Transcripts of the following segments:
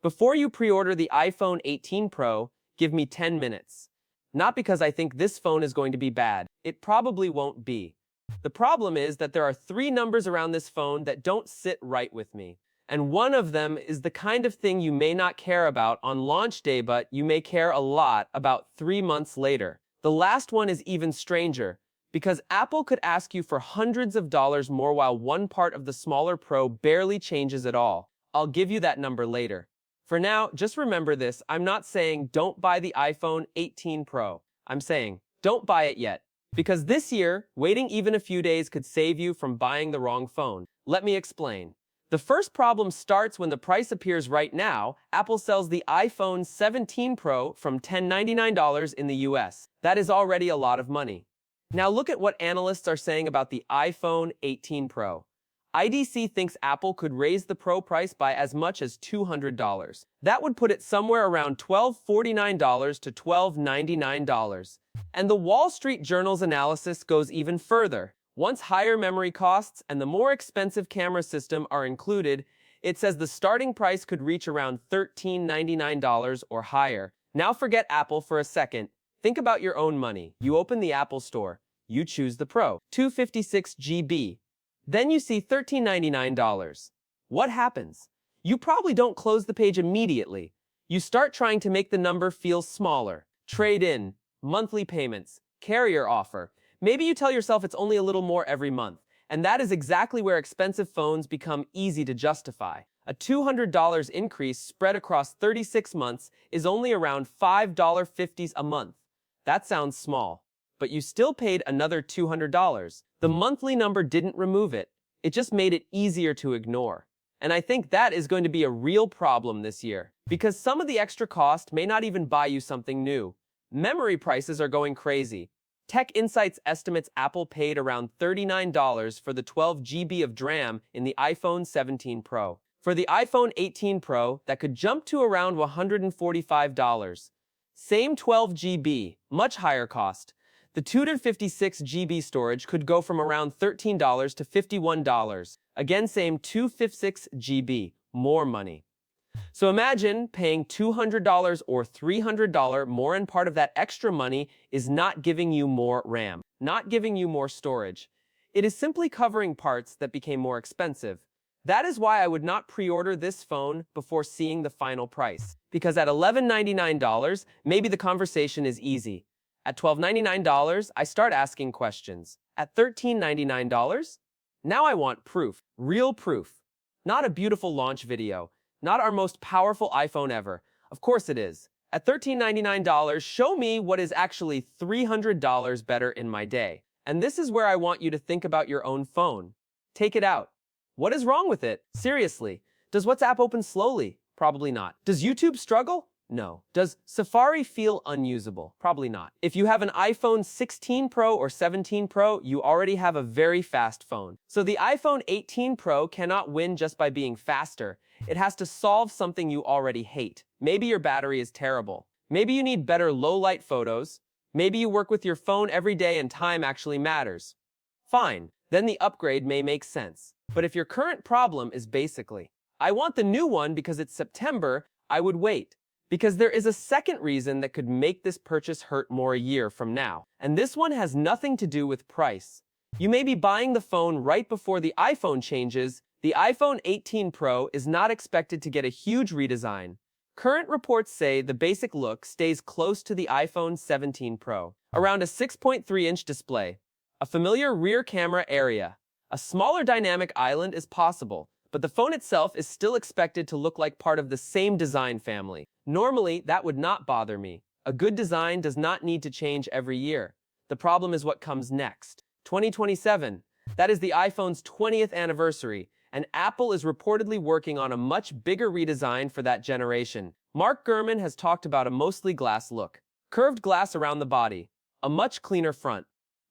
Before you pre-order the iPhone 18 Pro, give me 10 minutes. Not because I think this phone is going to be bad. It probably won't be. The problem is that there are 3 numbers around this phone that don't sit right with me. And one of them is the kind of thing you may not care about on launch day, but you may care a lot about 3 months later. The last one is even stranger, because Apple could ask you for hundreds of dollars more while one part of the smaller Pro barely changes at all. I'll give you that number later. For now, just remember this, I'm not saying don't buy the iPhone 18 Pro. I'm saying don't buy it yet. Because this year, waiting even a few days could save you from buying the wrong phone. Let me explain. The first problem starts when the price appears right now. Apple sells the iPhone 17 Pro from $1,099 in the US. That is already a lot of money. Now look at what analysts are saying about the iPhone 18 Pro. IDC thinks Apple could raise the Pro price by as much as $200. That would put it somewhere around $1,249 to $1,299. And the Wall Street Journal's analysis goes even further. Once higher memory costs and the more expensive camera system are included, it says the starting price could reach around $1,399 or higher. Now forget Apple for a second. Think about your own money. You open the Apple Store. You choose the Pro, 256 GB. Then you see $1,399. What happens? You probably don't close the page immediately. You start trying to make the number feel smaller. Trade-in, monthly payments, carrier offer. Maybe you tell yourself it's only a little more every month. And that is exactly where expensive phones become easy to justify. A $200 increase spread across 36 months is only around $5.50 a month. That sounds small. But you still paid another $200. The monthly number didn't remove it. It just made it easier to ignore. And I think that is going to be a real problem this year. Because some of the extra cost may not even buy you something new. Memory prices are going crazy. Tech Insights estimates Apple paid around $39 for the 12 GB of DRAM in the iPhone 17 Pro. For the iPhone 18 Pro, that could jump to around $145. Same 12 GB, much higher cost. The 256 GB storage could go from around $13 to $51. Again, same 256 GB, more money. So imagine paying $200 or $300 more, and part of that extra money is not giving you more RAM, not giving you more storage. It is simply covering parts that became more expensive. That is why I would not pre-order this phone before seeing the final price. Because at $1199, maybe the conversation is easy. At $1299, I start asking questions. At $1399, now I want proof, real proof. Not a beautiful launch video, not our most powerful iPhone ever. Of course it is. At $1399, show me what is actually $300 better in my day. And this is where I want you to think about your own phone. Take it out. What is wrong with it? Seriously. Does WhatsApp open slowly? Probably not. Does YouTube struggle? No. Does Safari feel unusable? Probably not. If you have an iPhone 16 Pro or 17 Pro, you already have a very fast phone. So the iPhone 18 Pro cannot win just by being faster. It has to solve something you already hate. Maybe your battery is terrible. Maybe you need better low-light photos. Maybe you work with your phone every day and time actually matters. Fine, then the upgrade may make sense. But if your current problem is basically, I want the new one because it's September, I would wait. Because there is a second reason that could make this purchase hurt more a year from now. And this one has nothing to do with price. You may be buying the phone right before the iPhone changes. The iPhone 18 Pro is not expected to get a huge redesign. Current reports say the basic look stays close to the iPhone 17 Pro. Around a 6.3-inch display, a familiar rear camera area, a smaller dynamic island is possible, but the phone itself is still expected to look like part of the same design family. Normally, that would not bother me. A good design does not need to change every year. The problem is what comes next. 2027. That is the iPhone's 20th anniversary, and Apple is reportedly working on a much bigger redesign for that generation. Mark Gurman has talked about a mostly glass look. Curved glass around the body. A much cleaner front.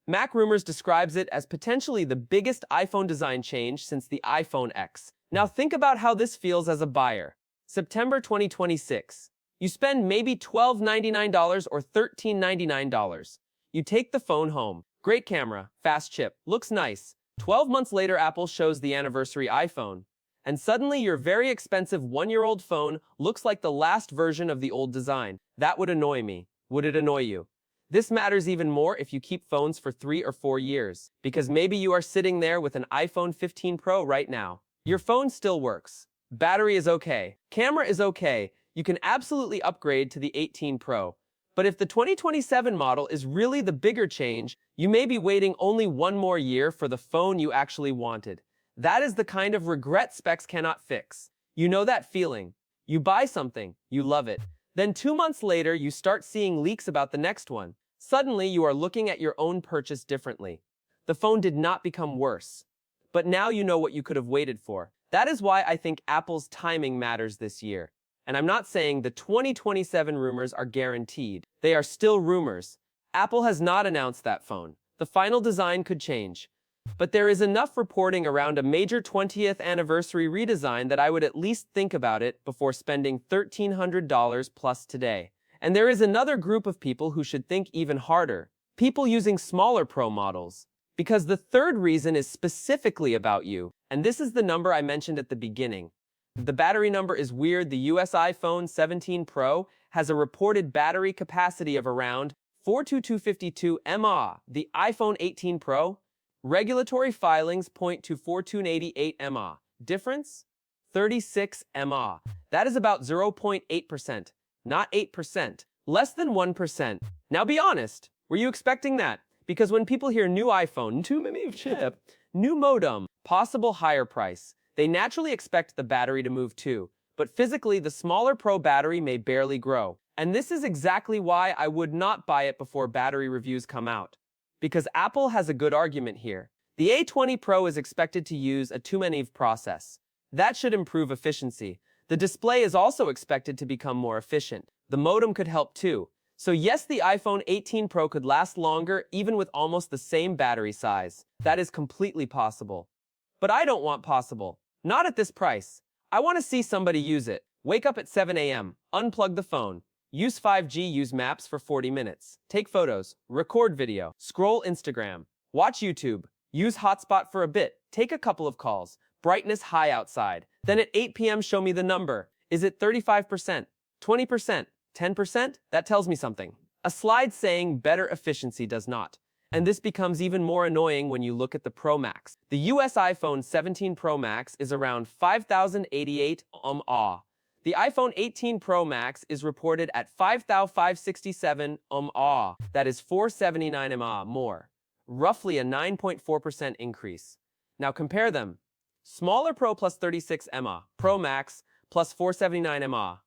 Mac Rumors describes it as potentially the biggest iPhone design change since the iPhone X. Now think about how this feels as a buyer. September 2026. You spend maybe $12.99 or $13.99. You take the phone home. Great camera, fast chip, looks nice. 12 months later, Apple shows the anniversary iPhone. and suddenly your very expensive one-year-old phone looks like the last version of the old design. That would annoy me. Would it annoy you? This matters even more if you keep phones for 3 or 4 years, because maybe you are sitting there with an iPhone 15 Pro right now. Your phone still works. Battery is okay. Camera is okay. You can absolutely upgrade to the 18 Pro. But if the 2027 model is really the bigger change, you may be waiting only 1 more year for the phone you actually wanted. That is the kind of regret specs cannot fix. You know that feeling. You buy something, you love it. Then 2 months later, you start seeing leaks about the next one. Suddenly, you are looking at your own purchase differently. The phone did not become worse. But now you know what you could have waited for. That is why I think Apple's timing matters this year. And I'm not saying the 2027 rumors are guaranteed. They are still rumors. Apple has not announced that phone. The final design could change. But there is enough reporting around a major 20th anniversary redesign that I would at least think about it before spending $1,300 plus today. And there is another group of people who should think even harder. People using smaller Pro models. Because the third reason is specifically about you. And this is the number I mentioned at the beginning. The battery number is weird. The US iPhone 17 Pro has a reported battery capacity of around 42252 mAh. The iPhone 18 Pro, regulatory filings point to 4288 mAh. Difference? 36 mAh. That is about 0.8%, not 8%, less than 1%. Now be honest, were you expecting that? Because when people hear new iPhone, too many chip, new modem, possible higher price, they naturally expect the battery to move too. But physically, the smaller Pro battery may barely grow. And this is exactly why I would not buy it before battery reviews come out. Because Apple has a good argument here. The A20 Pro is expected to use a 2nm process. That should improve efficiency. The display is also expected to become more efficient. The modem could help too. So yes, the iPhone 18 Pro could last longer even with almost the same battery size. That is completely possible. But I don't want possible. Not at this price. I want to see somebody use it. Wake up at 7 a.m., unplug the phone. Use 5G, use Maps for 40 minutes. Take photos, record video, scroll Instagram, watch YouTube, use hotspot for a bit, take a couple of calls, brightness high outside. Then at 8 p.m. show me the number. Is it 35%, 20%, 10%? That tells me something. A slide saying better efficiency does not. And this becomes even more annoying when you look at the Pro Max. The US iPhone 17 Pro Max is around 5,088 mAh. The iPhone 18 Pro Max is reported at 5,567 mAh. That is 479 mAh more. Roughly a 9.4% increase. Now compare them. Smaller Pro plus 36 mAh. Pro Max plus 479 mAh.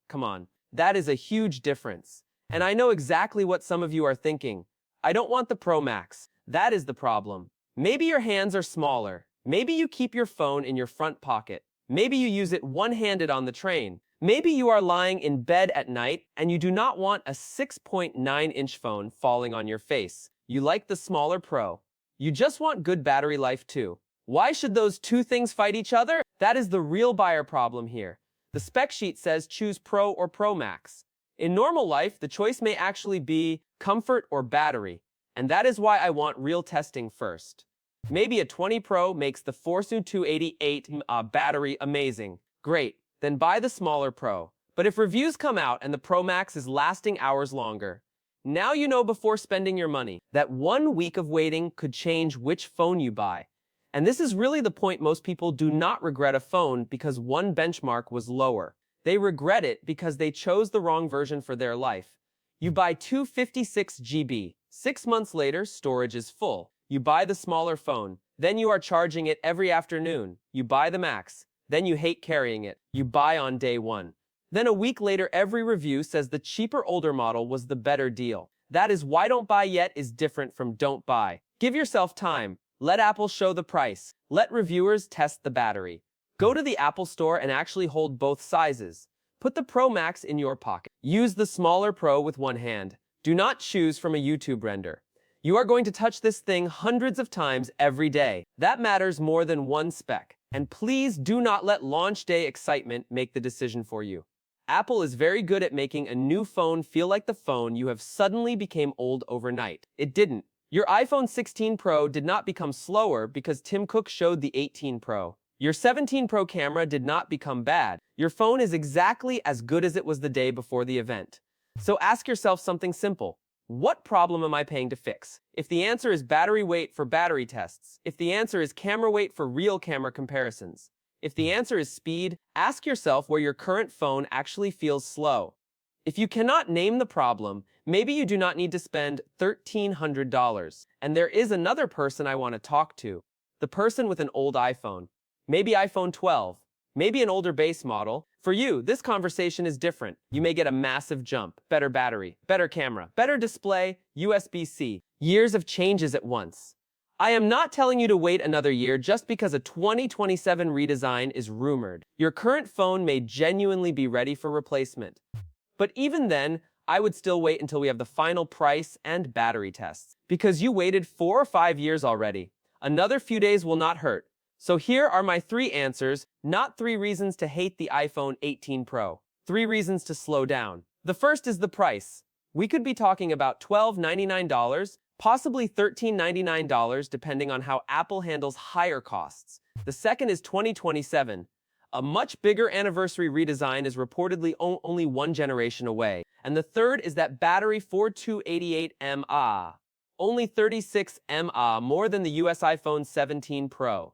Come on. That is a huge difference. And I know exactly what some of you are thinking. I don't want the Pro Max. That is the problem. Maybe your hands are smaller. Maybe you keep your phone in your front pocket. Maybe you use it one-handed on the train. Maybe you are lying in bed at night and you do not want a 6.9-inch phone falling on your face. You like the smaller Pro. You just want good battery life too. Why should those two things fight each other? That is the real buyer problem here. The spec sheet says choose Pro or Pro Max. In normal life, the choice may actually be comfort or battery, and that is why I want real testing first. Maybe a 20 Pro makes the 4288 battery amazing. Great, then buy the smaller Pro. But if reviews come out and the Pro Max is lasting hours longer, now you know before spending your money that 1 week of waiting could change which phone you buy. And this is really the point. Most people do not regret a phone because one benchmark was lower. They regret it because they chose the wrong version for their life. You buy 256 GB. 6 months later, storage is full. You buy the smaller phone. Then you are charging it every afternoon. You buy the Max. Then you hate carrying it. You buy on day one. Then a week later, every review says the cheaper older model was the better deal. That is why don't buy yet is different from don't buy. Give yourself time. Let Apple show the price. Let reviewers test the battery. Go to the Apple Store and actually hold both sizes. Put the Pro Max in your pocket. Use the smaller Pro with one hand. Do not choose from a YouTube render. You are going to touch this thing hundreds of times every day. That matters more than one spec. And please do not let launch day excitement make the decision for you. Apple is very good at making a new phone feel like the phone you have suddenly became old overnight. It didn't. Your iPhone 16 Pro did not become slower because Tim Cook showed the 18 Pro. Your 17 Pro camera did not become bad. Your phone is exactly as good as it was the day before the event. So ask yourself something simple. What problem am I paying to fix? If the answer is battery weight for battery tests, if the answer is camera weight for real camera comparisons, if the answer is speed, ask yourself where your current phone actually feels slow. If you cannot name the problem, maybe you do not need to spend $1,300. And there is another person I want to talk to. The person with an old iPhone. Maybe iPhone 12. Maybe an older base model. For you, this conversation is different. You may get a massive jump, better battery, better camera, better display, USB-C, years of changes at once. I am not telling you to wait another year just because a 2027 redesign is rumored. Your current phone may genuinely be ready for replacement. But even then, I would still wait until we have the final price and battery tests. Because you waited 4 or 5 years already. Another few days will not hurt. So here are my 3 answers, not 3 reasons to hate the iPhone 18 Pro. 3 reasons to slow down. The first is the price. We could be talking about $12.99, possibly $13.99 depending on how Apple handles higher costs. The second is 2027. A much bigger anniversary redesign is reportedly only 1 generation away. And the third is that battery 4288 mAh. Only 36 mAh more than the US iPhone 17 Pro.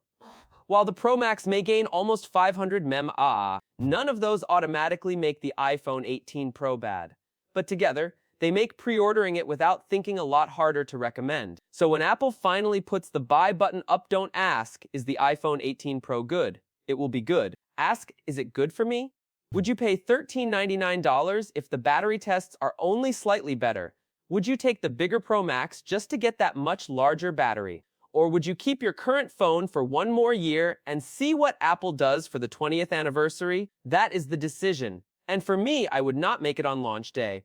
While the Pro Max may gain almost 500 mAh, none of those automatically make the iPhone 18 Pro bad. But together, they make pre-ordering it without thinking a lot harder to recommend. So when Apple finally puts the buy button up, don't ask, is the iPhone 18 Pro good? It will be good. Ask, is it good for me? Would you pay $13.99 if the battery tests are only slightly better? Would you take the bigger Pro Max just to get that much larger battery? Or would you keep your current phone for 1 more year and see what Apple does for the 20th anniversary? That is the decision. And for me, I would not make it on launch day.